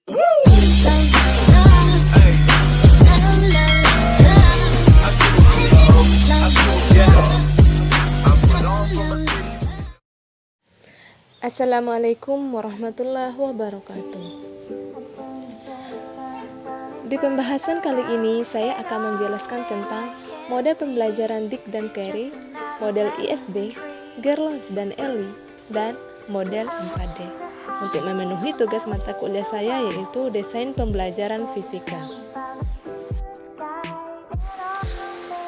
Assalamualaikum warahmatullahi wabarakatuh. Di pembahasan kali ini saya akan menjelaskan tentang model pembelajaran Dick dan Carey, model ISD, Gerlach dan Ellie, dan model 4D. Untuk memenuhi tugas mata kuliah saya yaitu desain pembelajaran fisika.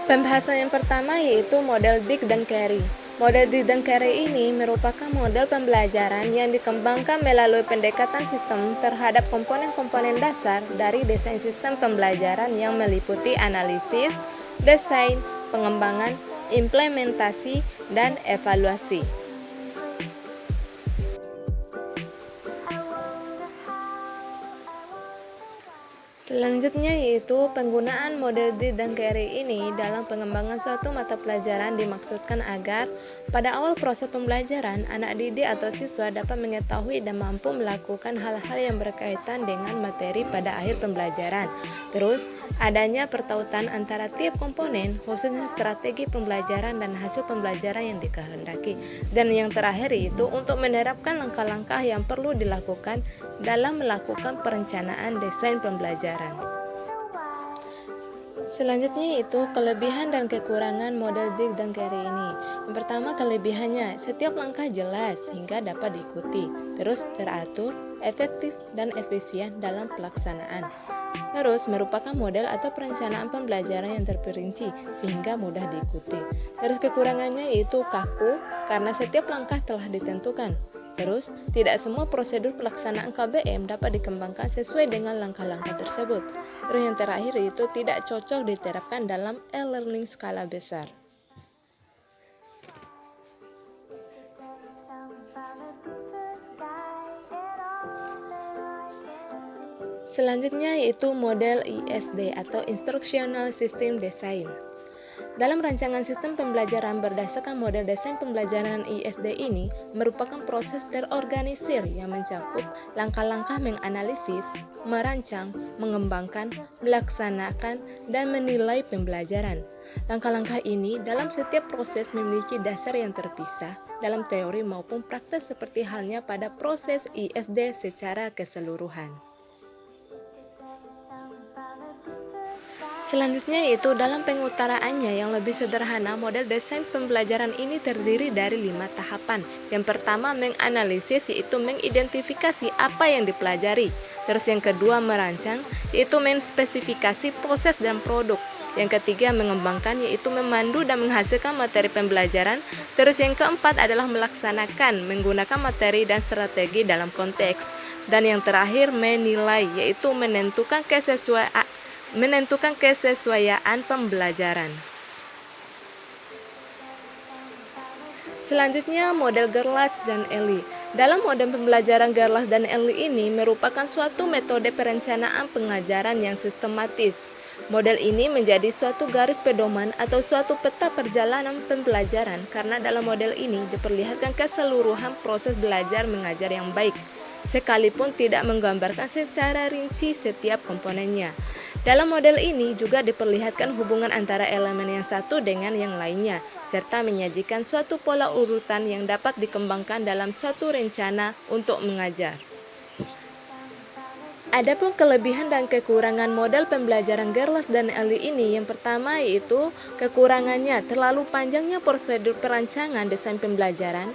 Pembahasan yang pertama yaitu model Dick dan Carey. Model Dick dan Carey ini merupakan model pembelajaran yang dikembangkan melalui pendekatan sistem terhadap komponen-komponen dasar dari desain sistem pembelajaran yang meliputi analisis, desain, pengembangan, implementasi, dan evaluasi. Selanjutnya yaitu penggunaan model Dick dan Carey ini dalam pengembangan suatu mata pelajaran dimaksudkan agar pada awal proses pembelajaran anak didik atau siswa dapat mengetahui dan mampu melakukan hal-hal yang berkaitan dengan materi pada akhir pembelajaran. Terus adanya pertautan antara tiap komponen khususnya strategi pembelajaran dan hasil pembelajaran yang dikehendaki. Dan yang terakhir yaitu untuk menerapkan langkah-langkah yang perlu dilakukan dalam melakukan perencanaan desain pembelajaran. Selanjutnya yaitu kelebihan dan kekurangan model Dick dan Carey ini. Yang pertama kelebihannya, setiap langkah jelas hingga dapat diikuti, terus teratur, efektif, dan efisien dalam pelaksanaan. Terus merupakan model atau perencanaan pembelajaran yang terperinci sehingga mudah diikuti. Terus kekurangannya yaitu kaku karena setiap langkah telah ditentukan. Terus, tidak semua prosedur pelaksanaan KBM dapat dikembangkan sesuai dengan langkah-langkah tersebut. Terus yang terakhir itu tidak cocok diterapkan dalam e-learning skala besar. Selanjutnya yaitu model ISD atau Instructional System Design. Dalam rancangan sistem pembelajaran berdasarkan model desain pembelajaran ISD ini merupakan proses terorganisir yang mencakup langkah-langkah menganalisis, merancang, mengembangkan, melaksanakan, dan menilai pembelajaran. Langkah-langkah ini dalam setiap proses memiliki dasar yang terpisah dalam teori maupun praktek seperti halnya pada proses ISD secara keseluruhan. Selanjutnya yaitu dalam pengutaraannya yang lebih sederhana, model desain pembelajaran ini terdiri dari 5 tahapan. Yang pertama menganalisis yaitu mengidentifikasi apa yang dipelajari. Terus yang kedua merancang yaitu menspesifikasi proses dan produk. Yang ketiga mengembangkan yaitu memandu dan menghasilkan materi pembelajaran. Terus yang keempat adalah melaksanakan menggunakan materi dan strategi dalam konteks. Dan yang terakhir menilai yaitu menentukan kesesuaian pembelajaran. Selanjutnya model Gerlach dan Ellie. Dalam model pembelajaran Gerlach dan Ellie ini merupakan suatu metode perencanaan pengajaran yang sistematis. Model ini menjadi suatu garis pedoman atau suatu peta perjalanan pembelajaran karena dalam model ini diperlihatkan keseluruhan proses belajar mengajar yang baik, sekalipun tidak menggambarkan secara rinci setiap komponennya. Dalam model ini juga diperlihatkan hubungan antara elemen yang satu dengan yang lainnya, serta menyajikan suatu pola urutan yang dapat dikembangkan dalam suatu rencana untuk mengajar. Adapun kelebihan dan kekurangan model pembelajaran Gerlach dan Ellie ini, yang pertama yaitu kekurangannya terlalu panjangnya prosedur perancangan desain pembelajaran.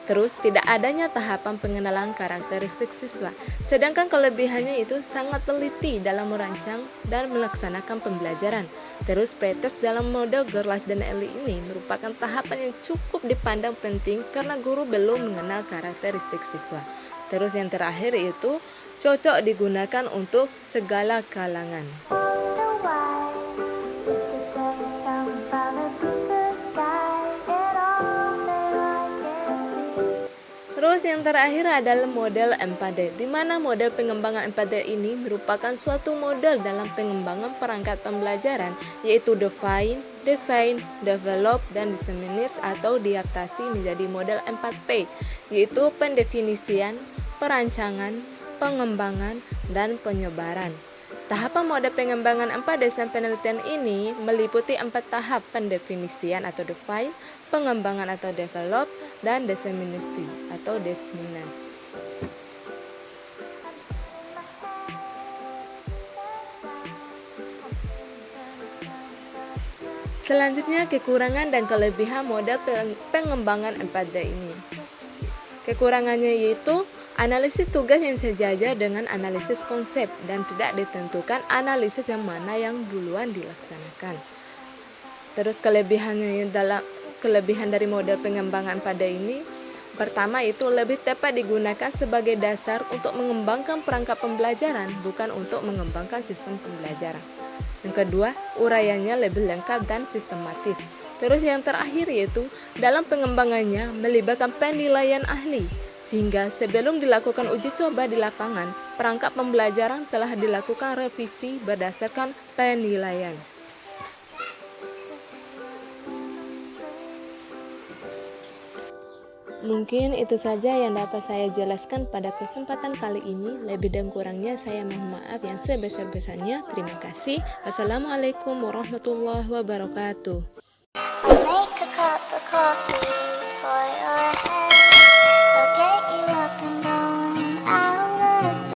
Terus tidak adanya tahapan pengenalan karakteristik siswa. Sedangkan kelebihannya itu sangat teliti dalam merancang dan melaksanakan pembelajaran. Terus pretest dalam model Gerlach dan Ellie ini merupakan tahapan yang cukup dipandang penting karena guru belum mengenal karakteristik siswa. Terus yang terakhir itu cocok digunakan untuk segala kalangan. Terus yang terakhir adalah model 4D, di mana model pengembangan 4D ini merupakan suatu model dalam pengembangan perangkat pembelajaran, yaitu define, design, develop, dan disseminate atau diadaptasi menjadi model 4P, yaitu pendefinisian, perancangan, pengembangan, dan penyebaran. Tahapan mode pengembangan 4 desain penelitian ini meliputi 4 tahap: pendefinisian atau define, pengembangan atau develop, dan diseminasi atau disseminate. Selanjutnya, kekurangan dan kelebihan model pengembangan 4D ini. Kekurangannya yaitu analisis tugas yang sejajar dengan analisis konsep dan tidak ditentukan analisis yang mana yang duluan dilaksanakan. Terus kelebihan dari model pengembangan pada ini, pertama itu lebih tepat digunakan sebagai dasar untuk mengembangkan perangkat pembelajaran, bukan untuk mengembangkan sistem pembelajaran. Yang kedua, uraiannya lebih lengkap dan sistematis. Terus yang terakhir yaitu dalam pengembangannya melibatkan penilaian ahli, sehingga sebelum dilakukan uji coba di lapangan, perangkat pembelajaran telah dilakukan revisi berdasarkan penilaian. Mungkin itu saja yang dapat saya jelaskan pada kesempatan kali ini. Lebih dan kurangnya saya mohon maaf yang sebesar-besarnya. Terima kasih. Wassalamualaikum warahmatullahi wabarakatuh.